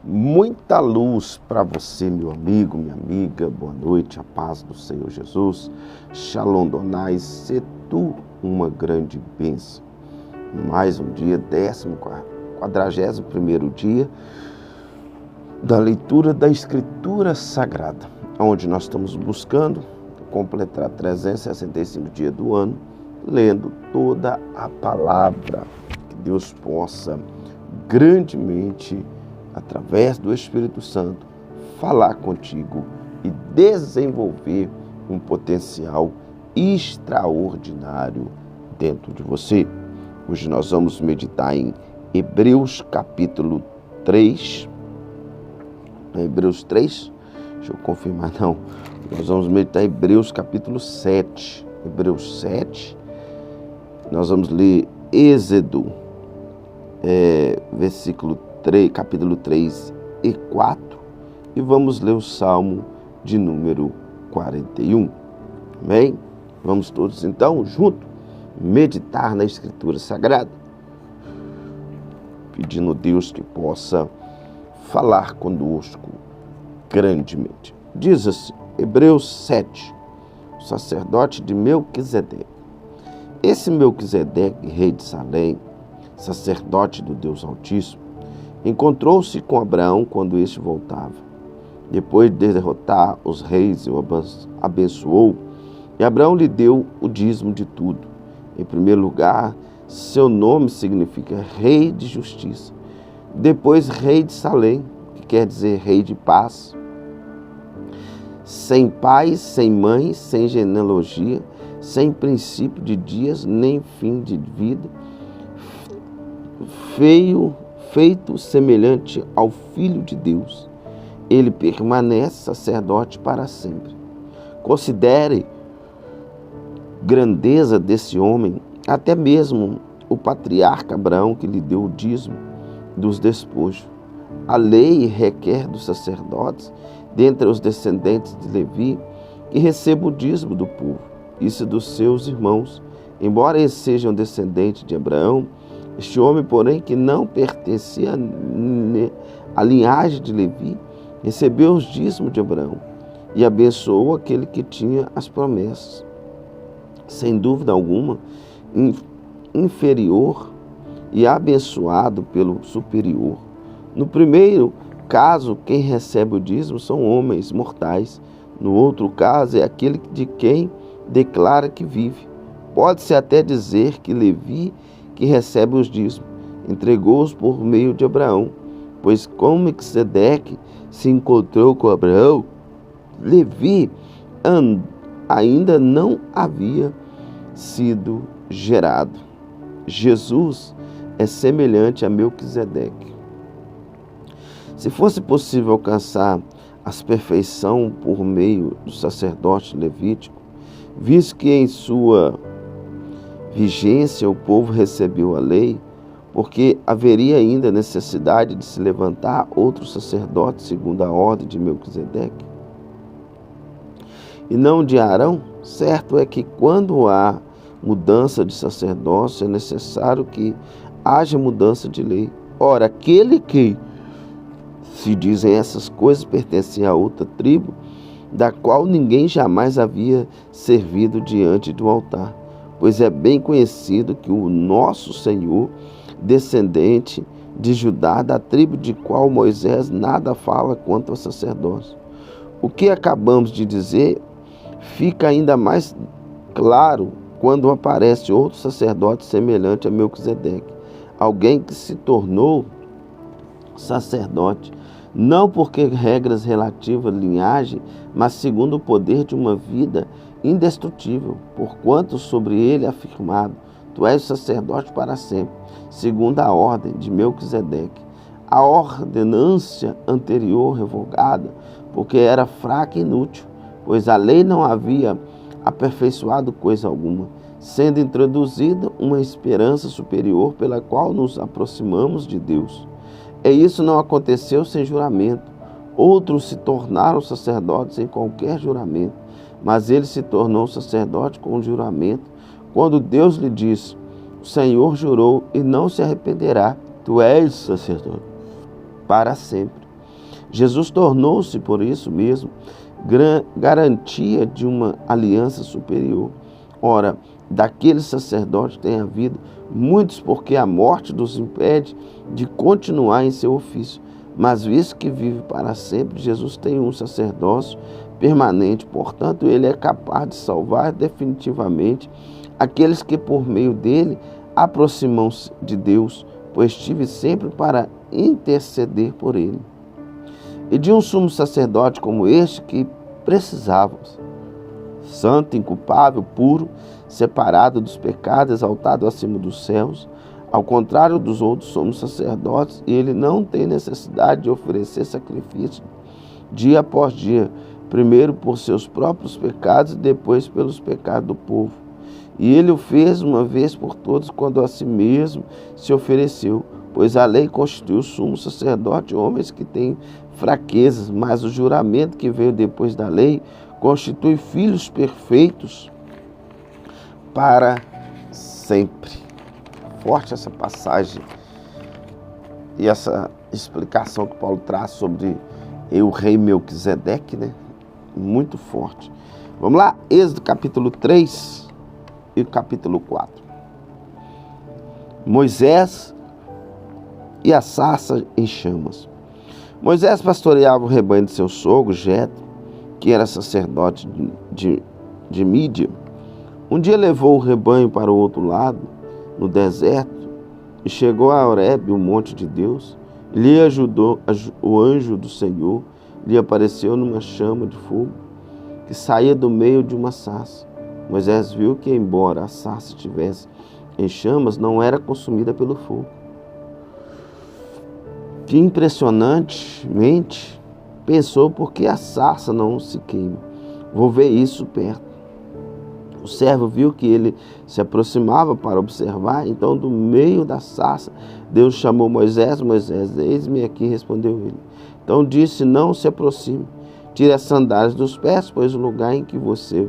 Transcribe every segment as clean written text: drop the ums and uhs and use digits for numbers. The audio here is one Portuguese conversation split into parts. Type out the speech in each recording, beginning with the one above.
Muita luz para você, meu amigo, minha amiga. Boa noite, a paz do Senhor Jesus. Shalom Donai, se tu uma grande bênção. Mais um dia, 41º dia da leitura da Escritura Sagrada, onde nós estamos buscando completar 365 dias do ano, lendo toda a palavra. Que Deus possa grandemente, através do Espírito Santo, falar contigo e desenvolver um potencial extraordinário dentro de você. Hoje nós vamos meditar em Hebreus capítulo 3. Hebreus 3? Deixa eu confirmar, não. Nós vamos meditar em Hebreus capítulo 7. Hebreus 7. Nós vamos ler Êxodo, capítulo 3 e 4. E vamos ler o Salmo de número 41. Amém? Vamos todos então, juntos, meditar na Escritura Sagrada, pedindo a Deus que possa falar conosco grandemente. Diz assim, Hebreus 7, o sacerdote de Melquisedeque. Esse Melquisedeque, rei de Salém, sacerdote do Deus Altíssimo, encontrou-se com Abraão quando este voltava. Depois de derrotar os reis, o abençoou, e Abraão lhe deu o dízimo de tudo. Em primeiro lugar, seu nome significa rei de justiça. Depois, rei de Salém, que quer dizer rei de paz. Sem pai, sem mãe, sem genealogia, sem princípio de dias, nem fim de vida, feito semelhante ao Filho de Deus. Ele permanece sacerdote para sempre. Considere grandeza desse homem, até mesmo o patriarca Abraão, que lhe deu o dízimo dos despojos. A lei requer dos sacerdotes, dentre os descendentes de Levi, que receba o dízimo do povo, isso dos seus irmãos. Embora eles sejam descendentes de Abraão, este homem, porém, que não pertencia à linhagem de Levi, recebeu os dízimos de Abraão e abençoou aquele que tinha as promessas. Sem dúvida alguma, inferior e abençoado pelo superior. No primeiro caso, quem recebe o dízimo são homens mortais. No outro caso, é aquele de quem declara que vive. Pode-se até dizer que Levi, que recebe os dízimos, entregou-os por meio de Abraão, pois como Melquisedeque se encontrou com Abraão, Levi ainda não havia sido gerado. Jesus é semelhante a Melquisedeque. Se fosse possível alcançar a perfeição por meio do sacerdote levítico, visto que em sua vigência o povo recebeu a lei, porque haveria ainda necessidade de se levantar outro sacerdote segundo a ordem de Melquisedeque e não de Arão? Certo é que quando há mudança de sacerdócio é necessário que haja mudança de lei. Ora, aquele que se dizem essas coisas pertencia a outra tribo, da qual ninguém jamais havia servido diante do altar, pois é bem conhecido que o nosso Senhor, descendente de Judá, da tribo de qual Moisés nada fala quanto ao sacerdócio. O que acabamos de dizer fica ainda mais claro quando aparece outro sacerdote semelhante a Melquisedeque, alguém que se tornou sacerdote, não porque regras relativas à linhagem, mas segundo o poder de uma vida indestrutível, porquanto sobre ele é afirmado, tu és sacerdote para sempre, segundo a ordem de Melquisedeque. A ordenância anterior revogada, porque era fraca e inútil, pois a lei não havia aperfeiçoado coisa alguma, sendo introduzida uma esperança superior pela qual nos aproximamos de Deus. E isso não aconteceu sem juramento. Outros se tornaram sacerdotes sem qualquer juramento, mas ele se tornou sacerdote com juramento, quando Deus lhe disse, o Senhor jurou e não se arrependerá, tu és sacerdote para sempre. Jesus tornou-se, por isso mesmo, garantia de uma aliança superior. Ora, daqueles sacerdotes tem havido muitos, porque a morte os impede de continuar em seu ofício. Mas visto que vive para sempre, Jesus tem um sacerdócio permanente, portanto, ele é capaz de salvar definitivamente aqueles que por meio dele aproximam-se de Deus, pois estive sempre para interceder por ele. E de um sumo sacerdote como este que precisávamos, santo, inculpável, puro, separado dos pecados, exaltado acima dos céus. Ao contrário dos outros somos sacerdotes, e ele não tem necessidade de oferecer sacrifício dia após dia, primeiro por seus próprios pecados e depois pelos pecados do povo. E ele o fez uma vez por todas, quando a si mesmo se ofereceu, pois a lei constituiu sumo sacerdote homens que têm fraquezas, mas o juramento que veio depois da lei constitui filhos perfeitos para sempre. Forte essa passagem e essa explicação que Paulo traz sobre o rei Melquisedeque, né? Muito forte. Vamos lá, Êxodo capítulo 3 e capítulo 4. Moisés e a sarça em chamas. Moisés pastoreava o rebanho de seu sogro, Jetro, que era sacerdote de Mídia. Um dia levou o rebanho para o outro lado, no deserto, e chegou a Horebe, o monte de Deus. Lhe ajudou o anjo do Senhor, lhe apareceu numa chama de fogo, que saía do meio de uma sarça. Moisés viu que, embora a sarça estivesse em chamas, não era consumida pelo fogo. Que impressionantemente pensou, por que a sarça não se queima? Vou ver isso perto. O servo viu que ele se aproximava para observar, então do meio da sarça Deus chamou Moisés. Moisés, eis-me aqui, respondeu ele. Então disse, não se aproxime, tire as sandálias dos pés, pois o lugar em que você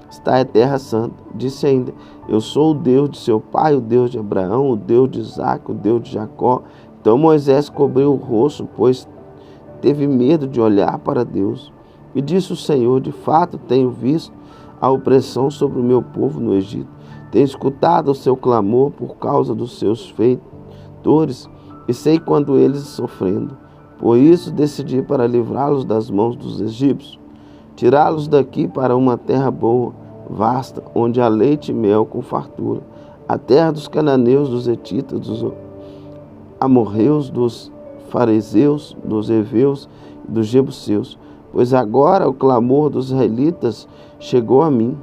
está é terra santa. Disse ainda, eu sou o Deus de seu pai, o Deus de Abraão, o Deus de Isaque, o Deus de Jacó. Então Moisés cobriu o rosto, pois teve medo de olhar para Deus. E disse o Senhor, de fato tenho visto a opressão sobre o meu povo no Egito. Tenho escutado o seu clamor por causa dos seus feitores, e sei quando eles sofrendo. Por isso decidi para livrá-los das mãos dos egípcios, tirá-los daqui para uma terra boa, vasta, onde há leite e mel com fartura, a terra dos cananeus, dos hetitas, dos amorreus, dos fariseus, dos heveus e dos jebuseus. Pois agora o clamor dos israelitas chegou a mim,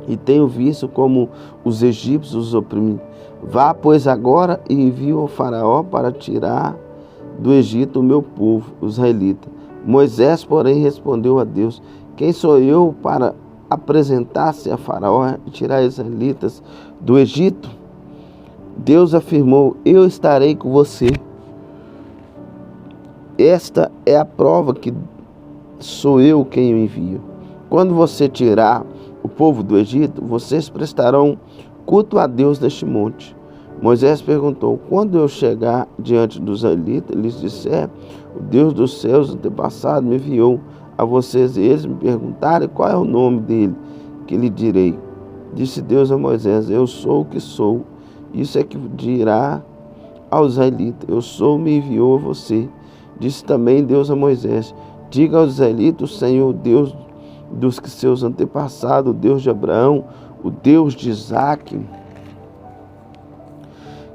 e tenho visto como os egípcios os oprimem. Vá, pois, agora e envio ao faraó para tirar do Egito o meu povo, os israelitas. Moisés, porém, respondeu a Deus, quem sou eu para apresentar-se a faraó e tirar os israelitas do Egito? Deus afirmou, eu estarei com você. Esta é a prova que sou eu quem o envio. Quando você tirar o povo do Egito, vocês prestarão culto a Deus neste monte. Moisés perguntou, quando eu chegar diante dos israelitas, lhes disser, o Deus dos seus antepassados me enviou a vocês, e eles me perguntarem qual é o nome dele, que lhe direi. Disse Deus a Moisés, eu sou o que sou. Isso é que dirá aos israelitas, eu sou, me enviou a você. Disse também Deus a Moisés, diga aos israelitas, o Senhor, Deus dos que seus antepassados, o Deus de Abraão, o Deus de Isaque,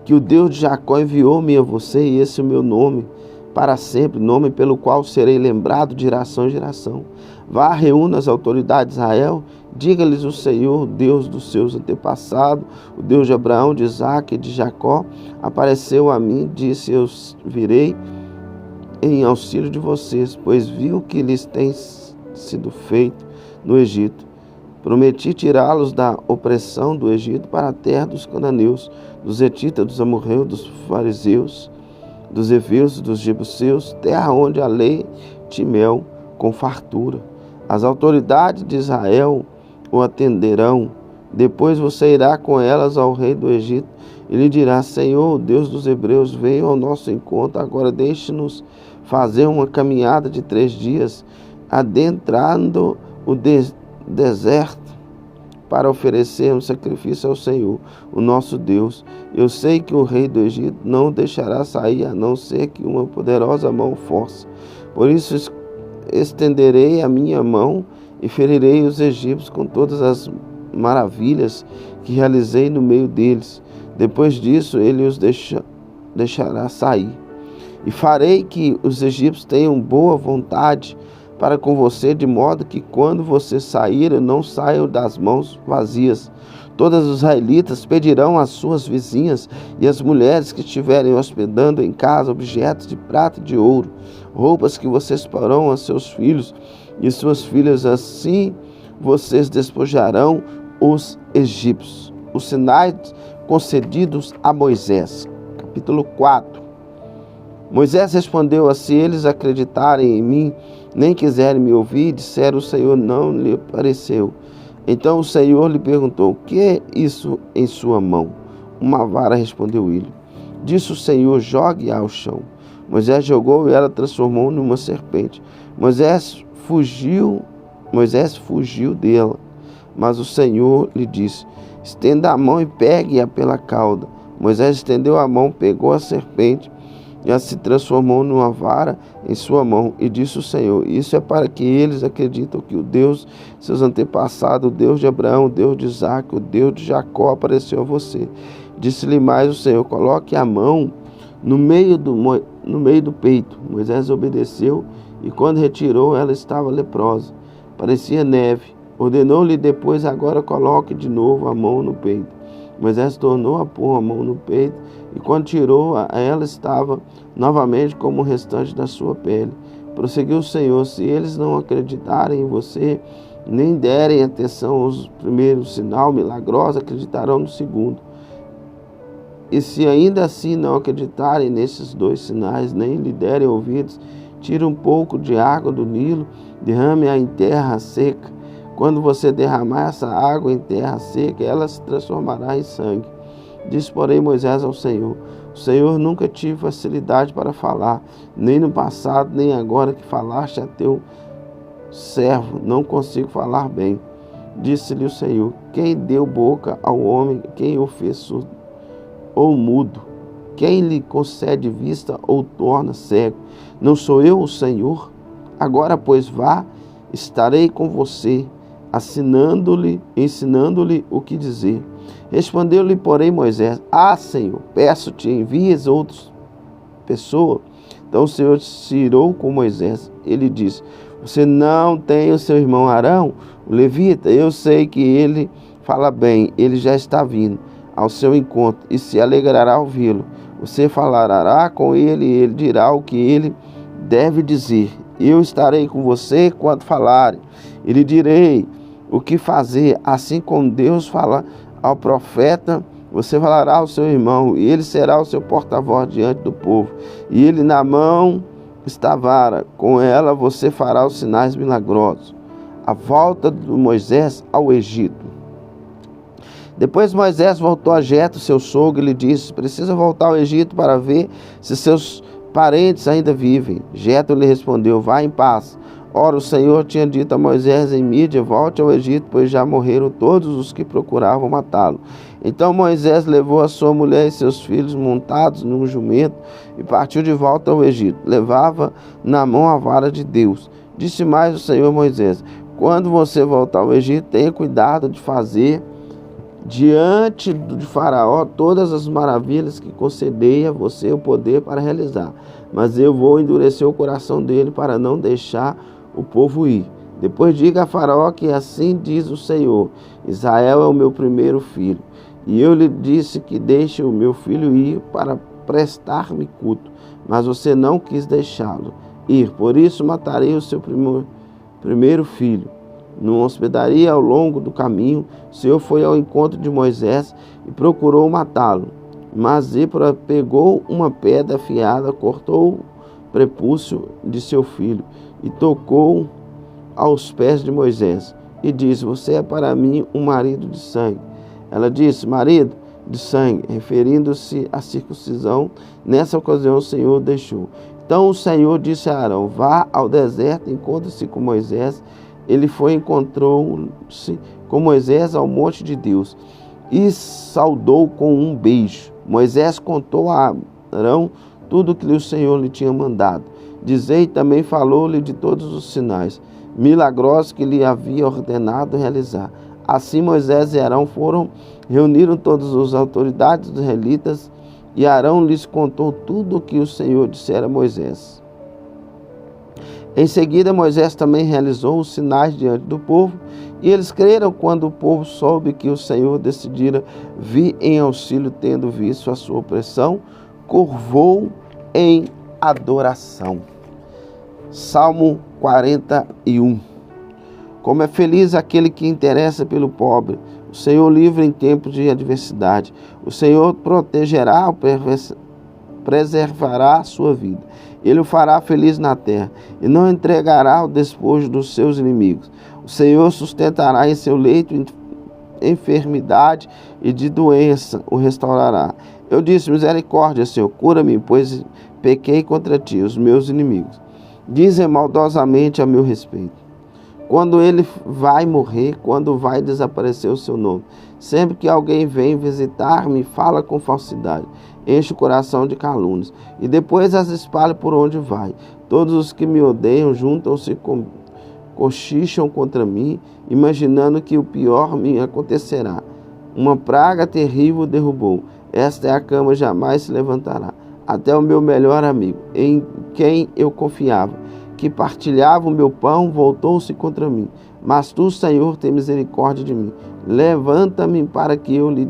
que o Deus de Jacó enviou-me a você, e esse é o meu nome para sempre, nome pelo qual serei lembrado de geração em geração. Vá, reúna as autoridades de Israel, diga-lhes o Senhor, Deus dos seus antepassados, o Deus de Abraão, de Isaque e de Jacó, apareceu a mim, disse, eu virei em auxílio de vocês, pois viu que lhes tem sido feito no Egito. Prometi tirá-los da opressão do Egito para a terra dos cananeus, dos hetitas, dos amorreus, dos fariseus, dos heveus, dos jebuseus, terra onde há leite e mel com fartura. As autoridades de Israel o atenderão. Depois você irá com elas ao rei do Egito Ele dirá: Senhor, Deus dos Hebreus, veio ao nosso encontro, agora deixe-nos fazer uma caminhada de 3 dias, adentrando o deserto, para oferecer um sacrifício ao Senhor, o nosso Deus. Eu sei que o rei do Egito não o deixará sair, a não ser que uma poderosa mão force. Por isso estenderei a minha mão e ferirei os egípcios com todas as maravilhas que realizei no meio deles. Depois disso, ele os deixará sair. E farei que os egípcios tenham boa vontade para com você, de modo que quando você sair, não saiam das mãos vazias. Todos os israelitas pedirão às suas vizinhas e às mulheres que estiverem hospedando em casa objetos de prata e de ouro, roupas que vocês porão a seus filhos e suas filhas, assim vocês despojarão os egípcios. Os sinais concedidos a Moisés. Capítulo 4. Moisés respondeu: se eles acreditarem em mim, nem quiserem me ouvir, disseram: o Senhor não lhe apareceu. Então o Senhor lhe perguntou: o que é isso em sua mão? Uma vara, respondeu ele. Disse o Senhor: jogue-a ao chão. Moisés jogou e ela transformou numa serpente. Moisés fugiu dela. Mas o Senhor lhe disse: estenda a mão e pegue-a pela cauda. Moisés estendeu a mão, pegou a serpente, e ela se transformou numa vara em sua mão. E disse o Senhor: isso é para que eles acreditem que o Deus de seus antepassados, o Deus de Abraão, o Deus de Isaque, o Deus de Jacó, apareceu a você. Disse-lhe mais o Senhor: coloque a mão no meio do peito. Moisés obedeceu, e quando retirou, ela estava leprosa, parecia neve. Ordenou-lhe depois: agora coloque de novo a mão no peito. Moisés tornou a pôr a mão no peito, e quando tirou, ela estava novamente como o restante da sua pele. Prosseguiu o Senhor: se eles não acreditarem em você, nem derem atenção aos primeiros sinal milagroso, acreditarão no segundo. E se ainda assim não acreditarem nesses 2 sinais, nem lhe derem ouvidos, tire um pouco de água do Nilo, derrame-a em terra seca. Quando você derramar essa água em terra seca, ela se transformará em sangue. Disse, porém, Moisés ao Senhor: o Senhor, nunca tive facilidade para falar, nem no passado, nem agora que falaste a teu servo, não consigo falar bem. Disse-lhe o Senhor: quem deu boca ao homem? Quem o fez surdo ou mudo? Quem lhe concede vista ou torna cego? Não sou eu o Senhor? Agora, pois, vá, estarei com você, ensinando-lhe o que dizer. Respondeu-lhe, porém, Moisés: Senhor, peço-te, envies outra pessoa. Então o Senhor se irou com Moisés. Ele disse: você não tem o seu irmão Arão, o levita? Eu sei que ele fala bem, ele já está vindo ao seu encontro e se alegrará ao vê-lo. Você falará com ele e ele dirá o que ele deve dizer. Eu estarei com você quando falarem. E lhe direi o que fazer. Assim como Deus fala ao profeta, você falará ao seu irmão, e ele será o seu porta-voz diante do povo. E ele na mão está a vara, com ela você fará os sinais milagrosos. A volta de Moisés ao Egito. Depois Moisés voltou a Jetro, seu sogro, e lhe disse: precisa voltar ao Egito para ver se seus parentes ainda vivem. Jetro lhe respondeu: vá em paz. Ora, o Senhor tinha dito a Moisés em Mídia: volte ao Egito, pois já morreram todos os que procuravam matá-lo. Então Moisés levou a sua mulher e seus filhos montados num jumento e partiu de volta ao Egito. Levava na mão a vara de Deus. Disse mais o Senhor a Moisés: quando você voltar ao Egito, tenha cuidado de fazer diante de Faraó todas as maravilhas que concedei a você o poder para realizar. Mas eu vou endurecer o coração dele para não deixar o povo ir. Depois diga a Faraó que assim diz o Senhor: Israel é o meu primeiro filho. E eu lhe disse que deixe o meu filho ir para prestar-me culto. Mas você não quis deixá-lo ir. Por isso matarei o seu primeiro filho. Numa hospedaria ao longo do caminho, o Senhor foi ao encontro de Moisés e procurou matá-lo. Mas Zípora pegou uma pedra afiada, cortou o prepúcio de seu filho e tocou aos pés de Moisés. E disse: você é para mim um marido de sangue. Ela disse: marido, de sangue, referindo-se à circuncisão. Nessa ocasião o Senhor deixou. Então o Senhor disse a Arão: vá ao deserto, encontre-se com Moisés. Ele foi e encontrou-se com Moisés ao monte de Deus e saudou com um beijo. Moisés contou a Arão tudo o que o Senhor lhe tinha mandado dizer, e também falou-lhe de todos os sinais milagrosos que lhe havia ordenado realizar. Assim Moisés e Arão reuniram todas as autoridades dos israelitas, e Arão lhes contou tudo o que o Senhor dissera a Moisés. Em seguida, Moisés também realizou os sinais diante do povo, e eles creram quando o povo soube que o Senhor decidira vir em auxílio, tendo visto a sua opressão, curvou em adoração. Salmo 41. Como é feliz aquele que interessa pelo pobre. O Senhor livra em tempos de adversidade. O Senhor protegerá, preservará a sua vida. Ele o fará feliz na terra e não entregará o despojo dos seus inimigos. O Senhor sustentará em seu leito enfermidade e de doença o restaurará. Eu disse: misericórdia, Senhor, cura-me, pois pequei contra ti, os meus inimigos dizem maldosamente a meu respeito. Quando ele vai morrer, quando vai desaparecer o seu nome? Sempre que alguém vem visitar-me, fala com falsidade, enche o coração de calúnias, e depois as espalha por onde vai. Todos os que me odeiam juntam-se, cochicham contra mim, imaginando que o pior me acontecerá. Uma praga terrível derrubou. Esta é a cama, jamais se levantará. Até o meu melhor amigo, em quem eu confiava, que partilhava o meu pão, voltou-se contra mim. Mas tu, Senhor, tem misericórdia de mim. Levanta-me para que eu lhe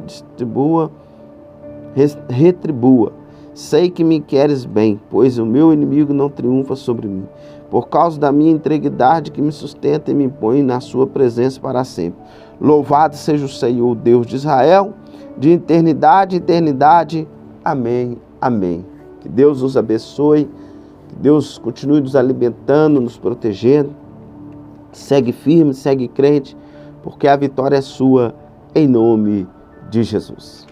retribua. Sei que me queres bem, pois o meu inimigo não triunfa sobre mim. Por causa da minha integridade que me sustenta e me põe na sua presença para sempre. Louvado seja o Senhor, Deus de Israel, de eternidade em eternidade. Amém, amém. Que Deus nos abençoe. Que Deus continue nos alimentando, nos protegendo. Segue firme, segue crente, porque a vitória é sua, em nome de Jesus.